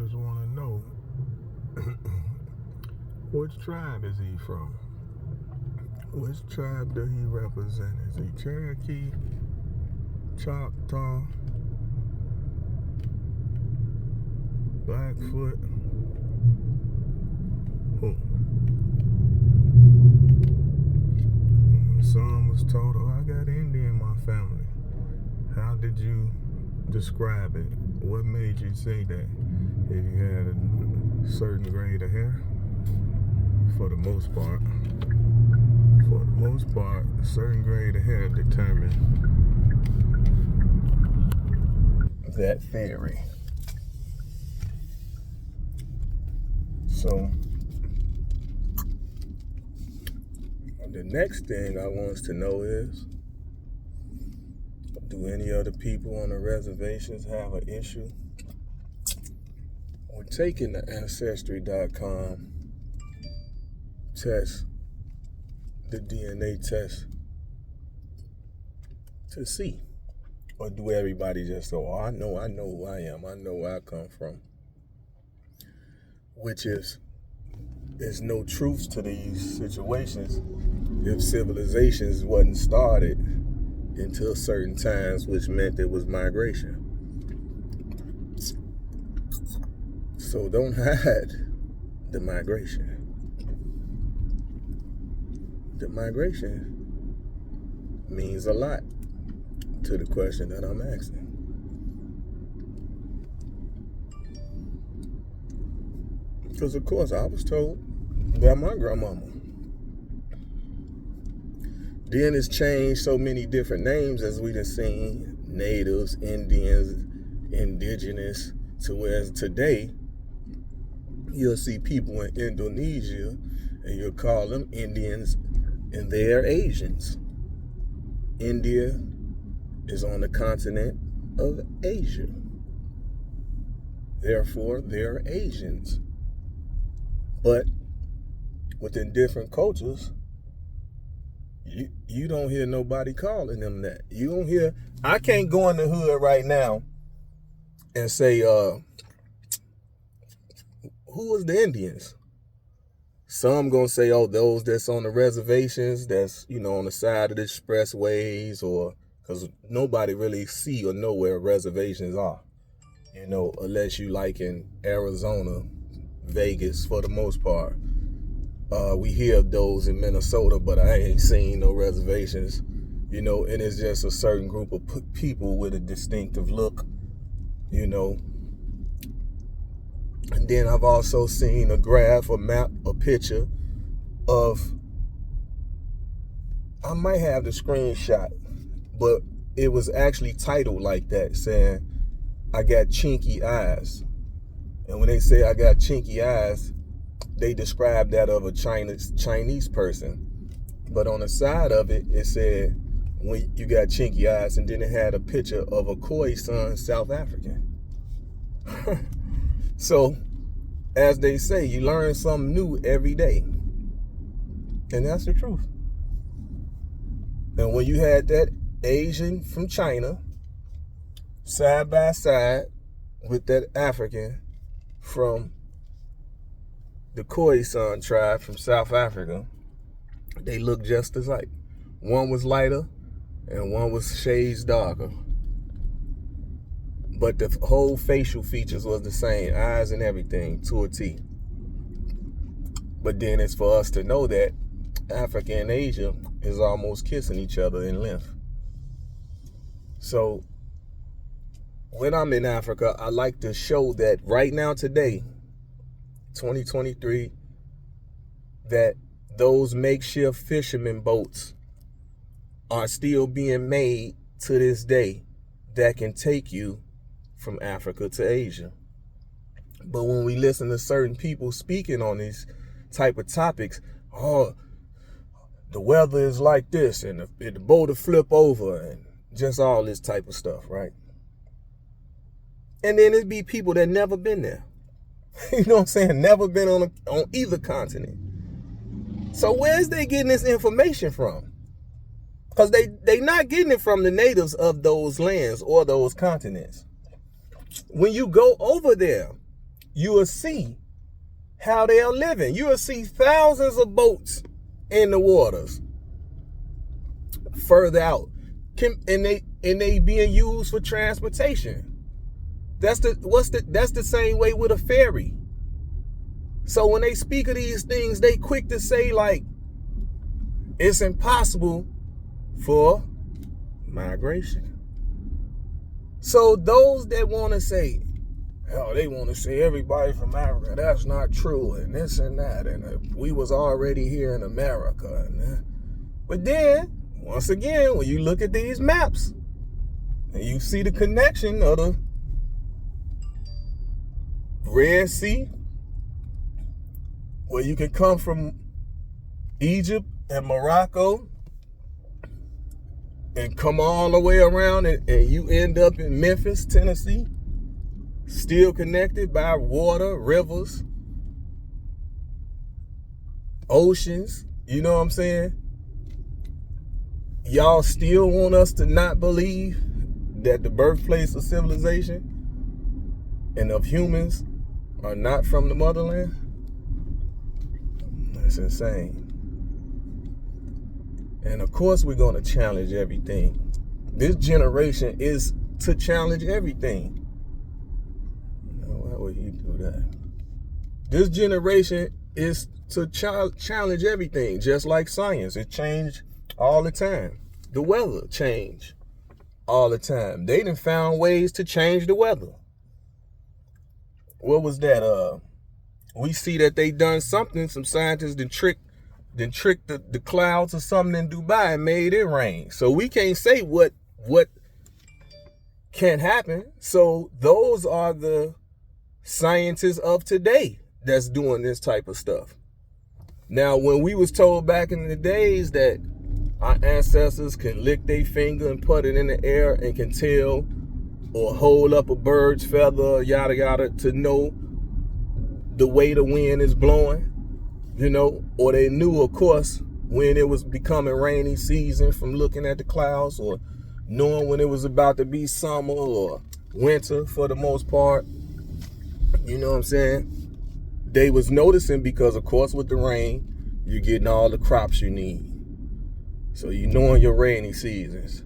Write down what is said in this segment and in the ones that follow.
just want to know which tribe is he from? Which tribe does he represent? Is he Cherokee, Choctaw, Blackfoot? Who? When son was told, oh, I got Indian in my family, how did you describe it? What made you say that? If you had a certain grade of hair? For the most part, a certain grade of hair determined that theory. So, the next thing I want to know is, do any other people on the reservations have an issue with taking the Ancestry.com test, the DNA test, to see? Or do everybody just go, oh, I know who I am, I know where I come from? Which is, there's no truth to these situations if civilizations wasn't started until certain times, which meant there was migration. So don't hide the migration. The migration means a lot to the question that I'm asking. Because of course I was told by my grandmama. Then it's changed so many different names, as we done seen: natives, Indians, indigenous, to whereas today you'll see people in Indonesia and you'll call them Indians and they're Asians. India is on the continent of Asia. Therefore, they're Asians. But within different cultures, you don't hear nobody calling them that. You don't hear, I can't go in the hood right now and say, who was the Indians? Some gonna say, oh, those that's on the reservations, that's, on the side of the expressways, or because nobody really see or know where reservations are, unless you like in Arizona, Vegas for the most part. We hear of those in Minnesota, but I ain't seen no reservations, and it's just a certain group of people with a distinctive look, And then I've also seen a graph, a map, a picture of, I might have the screenshot, but it was actually titled like that, saying, I got chinky eyes. And when they say I got chinky eyes, they describe that of a Chinese person. But on the side of it, it said, when you got chinky eyes, and then it had a picture of a Khoisan South African. So, as they say, you learn something new every day. And that's the truth. And when you had that Asian from China side by side with that African from the Khoisan tribe from South Africa, they looked just as like. One was lighter and one was shades darker. But the whole facial features was the same, eyes and everything, to a T. But then it's for us to know that Africa and Asia is almost kissing each other in length. So when I'm in Africa, I like to show that right now, today, 2023, that those makeshift fisherman boats are still being made to this day that can take you from Africa to Asia. But when we listen to certain people speaking on these type of topics, oh, the weather is like this, and the boat will flip over, and just all this type of stuff, right? And then it'd be people that never been there. You know what I'm saying? Never been on either continent. So where's they getting this information from? Because they not getting it from the natives of those lands or those continents. When you go over there, you will see how they are living. You will see thousands of boats in the waters further out, and they being used for transportation. That's the same way with a ferry. So when they speak of these things, they quick to say like it's impossible for migration. So those that want to say, hell, they want to say everybody from Africa, that's not true, and this and that, and we was already here in America. But then, once again, when you look at these maps, and you see the connection of the Red Sea, where you can come from Egypt and Morocco and come all the way around, and you end up in Memphis, Tennessee, still connected by water, rivers, oceans. You know what I'm saying? Y'all still want us to not believe that the birthplace of civilization and of humans are not from the motherland? That's insane. And of course we're going to challenge everything. This generation is to challenge everything. Why would he do that? This generation is to challenge everything, just like science. It changed all the time. The weather changed all the time. They done found ways to change the weather. What was that? We see that they done something. Some scientists then tricked the clouds or something in Dubai and made it rain. So we can't say what can happen. So those are the scientists of today that's doing this type of stuff. Now, when we was told back in the days that our ancestors can lick their finger and put it in the air and can tell or hold up a bird's feather, yada yada, to know the way the wind is blowing, you know, or they knew, of course, when it was becoming rainy season from looking at the clouds, or knowing when it was about to be summer or winter for the most part. You know what I'm saying? They was noticing because, of course, with the rain, you're getting all the crops you need. So you knowing your rainy seasons.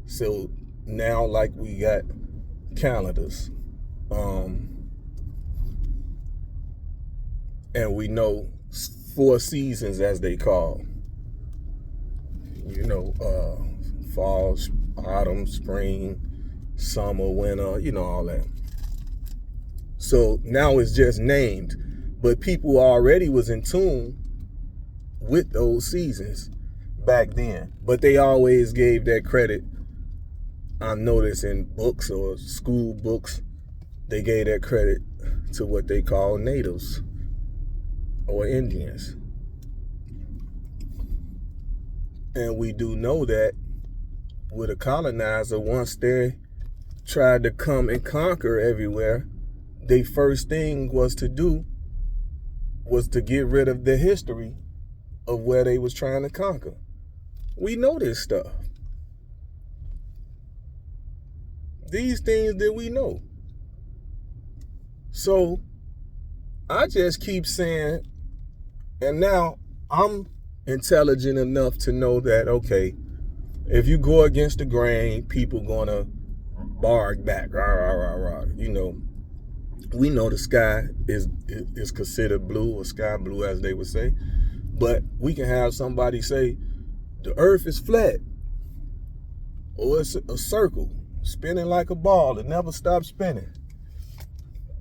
So now, like, we got calendars. And we know 4 seasons, as they call. You know, fall, autumn, spring, summer, winter, you know, all that. So now it's just named, but people already was in tune with those seasons back then. But they always gave that credit. I noticed in books or school books, they gave that credit to what they call natives or Indians. And we do know that with a colonizer, once they tried to come and conquer everywhere, their first thing was to get rid of the history of where they was trying to conquer. We know this stuff. These things that we know. So I just keep saying, and now I'm intelligent enough to know that, okay, if you go against the grain, people gonna bark back, rah, rah, rah, rah. You know, we know the sky is considered blue, or sky blue as they would say, but we can have somebody say the earth is flat, or it's a circle spinning like a ball, it never stops spinning.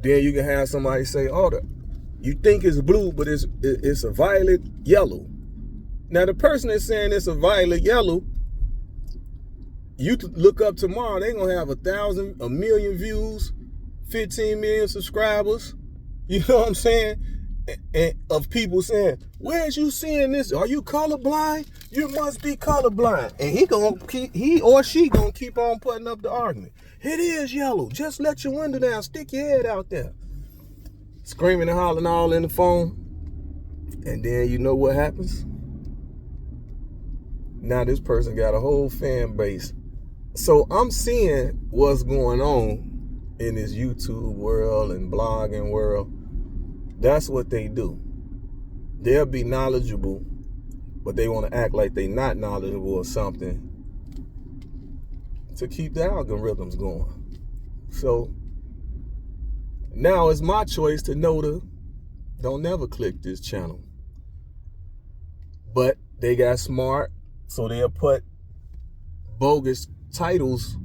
Then you can have somebody say, oh, you think it's blue, but it's a violet yellow. Now the person that's saying it's a violet yellow, you look up tomorrow, they're gonna have 1,000, 1 million views, 15 million subscribers. You know what I'm saying? And of people saying, where's you seeing this? Are you colorblind? You must be colorblind. And he or she gonna keep on putting up the argument. It is yellow. Just let your window down. Stick your head out there. Screaming and hollering all in the phone. And then you know what happens? Now this person got a whole fan base. So I'm seeing what's going on in this YouTube world and blogging world, that's what they do. They'll be knowledgeable, but they want to act like they're not knowledgeable or something to keep the algorithms going. So now it's my choice to know to don't never click this channel. But they got smart, so they'll put bogus titles,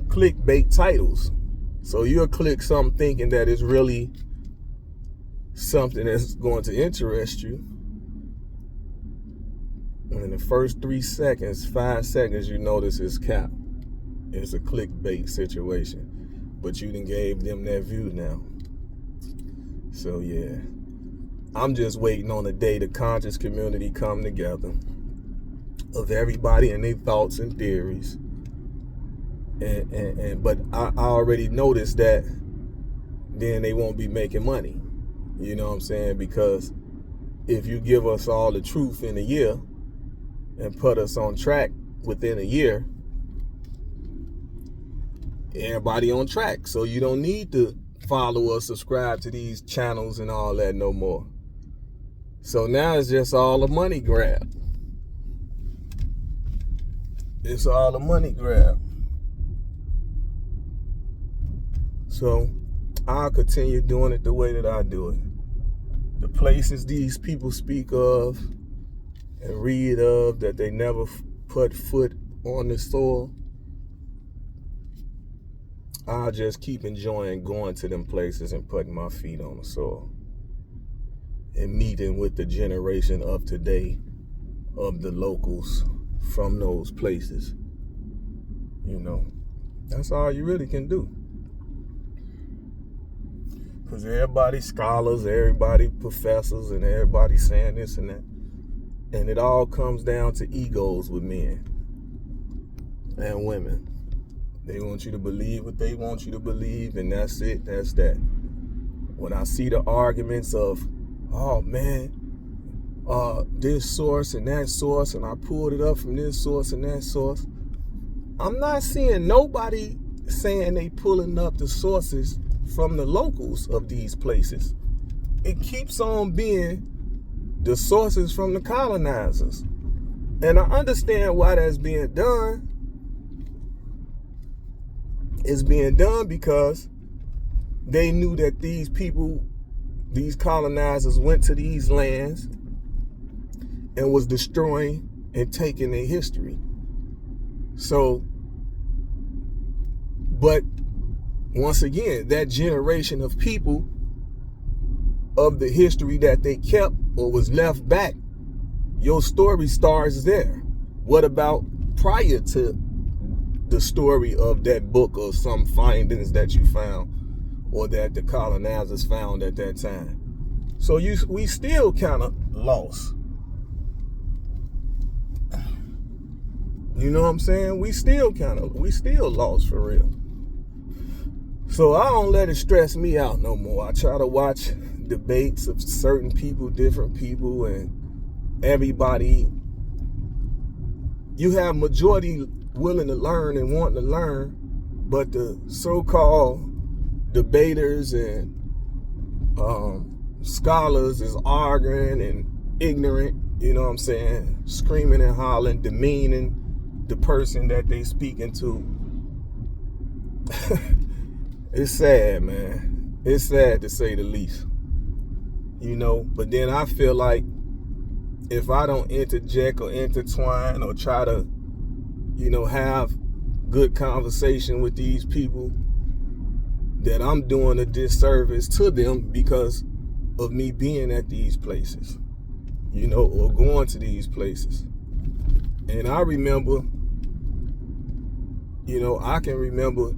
clickbait titles. So you'll click something thinking that it's really something that's going to interest you. And in the first 3 seconds, 5 seconds, you notice it's cap. It's a clickbait situation. But you done gave them that view now. So yeah. I'm just waiting on the day the conscious community come together of everybody and their thoughts and theories. But I already noticed that then they won't be making money. You know what I'm saying? Because if you give us all the truth in a year and put us on track within a year, everybody on track. So you don't need to follow or subscribe to these channels and all that no more. So now it's just all a money grab. It's all a money grab. So I'll continue doing it the way that I do it. The places these people speak of and read of that they never put foot on the soil, I'll just keep enjoying going to them places and putting my feet on the soil and meeting with the generation of today of the locals from those places. That's all you really can do. Because everybody scholars, everybody professors, and everybody saying this and that. And it all comes down to egos with men and women. They want you to believe what they want you to believe, and that's it, that's that. When I see the arguments of, oh man, this source and that source, and I pulled it up from this source and that source, I'm not seeing nobody saying they pulling up the sources from the locals of these places. It keeps on being the sources from the colonizers. And I understand why that's being done. It's being done because they knew that these people, these colonizers, went to these lands and was destroying and taking their history. So, but once again, that generation of people of the history that they kept or was left back, your story starts there. What about prior to the story of that book or some findings that you found or that the colonizers found at that time? So we still kind of lost. You know what I'm saying? We still lost for real. So I don't let it stress me out no more. I try to watch debates of certain people, different people, and everybody. You have majority willing to learn and wanting to learn, but the so-called debaters and scholars is arguing and ignorant, you know what I'm saying, screaming and hollering, demeaning the person that they speaking to. It's sad, man. It's sad to say the least. But then I feel like if I don't interject or intertwine or try to, have good conversation with these people, that I'm doing a disservice to them because of me being at these places, or going to these places. And I remember, I can remember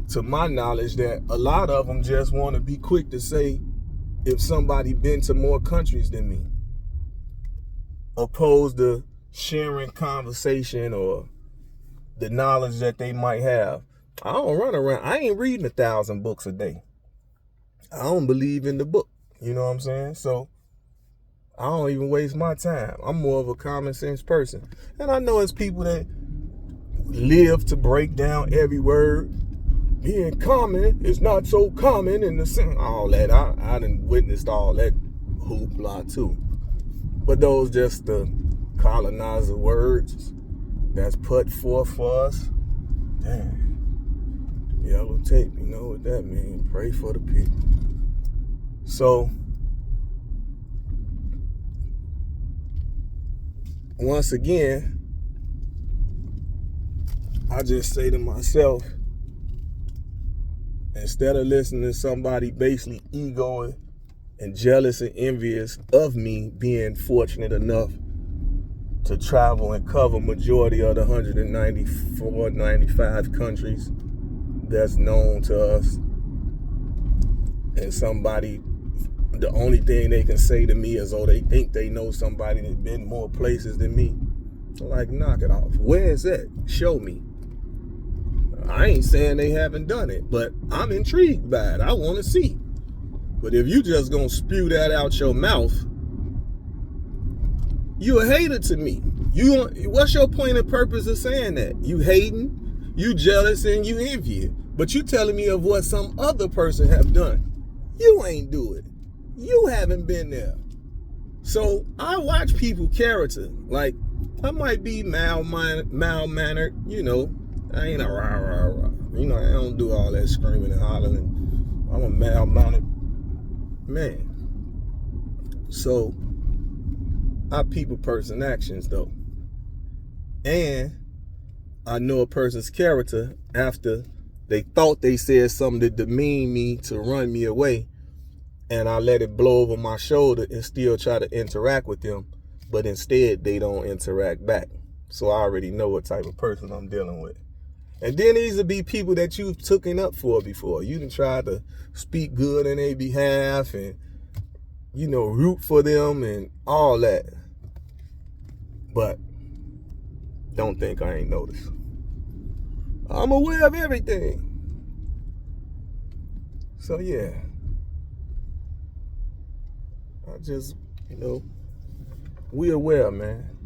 to my knowledge that a lot of them just want to be quick to say if somebody been to more countries than me, opposed to sharing conversation or the knowledge that they might have. I don't run around. I ain't reading 1,000 books a day. I don't believe in the book. You know what I'm saying? So I don't even waste my time. I'm more of a common sense person. And I know it's people that live to break down every word. Being common is not so common in the sense, all that. I done witnessed all that hoopla too. But those just the colonizer words that's put forth for us. Damn. Yellow tape, you know what that means. Pray for the people. So, once again, I just say to myself, instead of listening to somebody basically egoing and jealous and envious of me being fortunate enough to travel and cover majority of the 194, 95 countries that's known to us, and somebody, the only thing they can say to me is, oh, they think they know somebody that's been more places than me. Like, knock it off. Where is that? Show me. I ain't saying they haven't done it, but I'm intrigued by it. I want to see. But if you just gonna spew that out your mouth, you a hater to me. What's your point and purpose of saying that? You hating, you jealous, and you envy. But you telling me of what some other person have done. You ain't do it. You haven't been there. So I watch people character. Like, I might be mild-mannered, you know. I ain't a rah-rah-rah. You know, I don't do all that screaming and hollering. I'm a mild-mannered man. So, I people person actions, though. And I know a person's character after they thought they said something to demean me, to run me away, and I let it blow over my shoulder and still try to interact with them, but instead they don't interact back. So I already know what type of person I'm dealing with. And then these would be people that you've taken up for before. You done tried to speak good in their behalf and, you know, root for them and all that. But don't think I ain't noticed. I'm aware of everything. So yeah. I just, you know, we aware, man.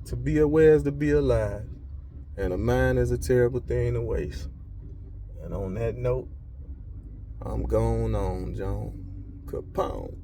To be aware is to be alive. And a mind is a terrible thing to waste. And on that note, I'm going on, John. Capone.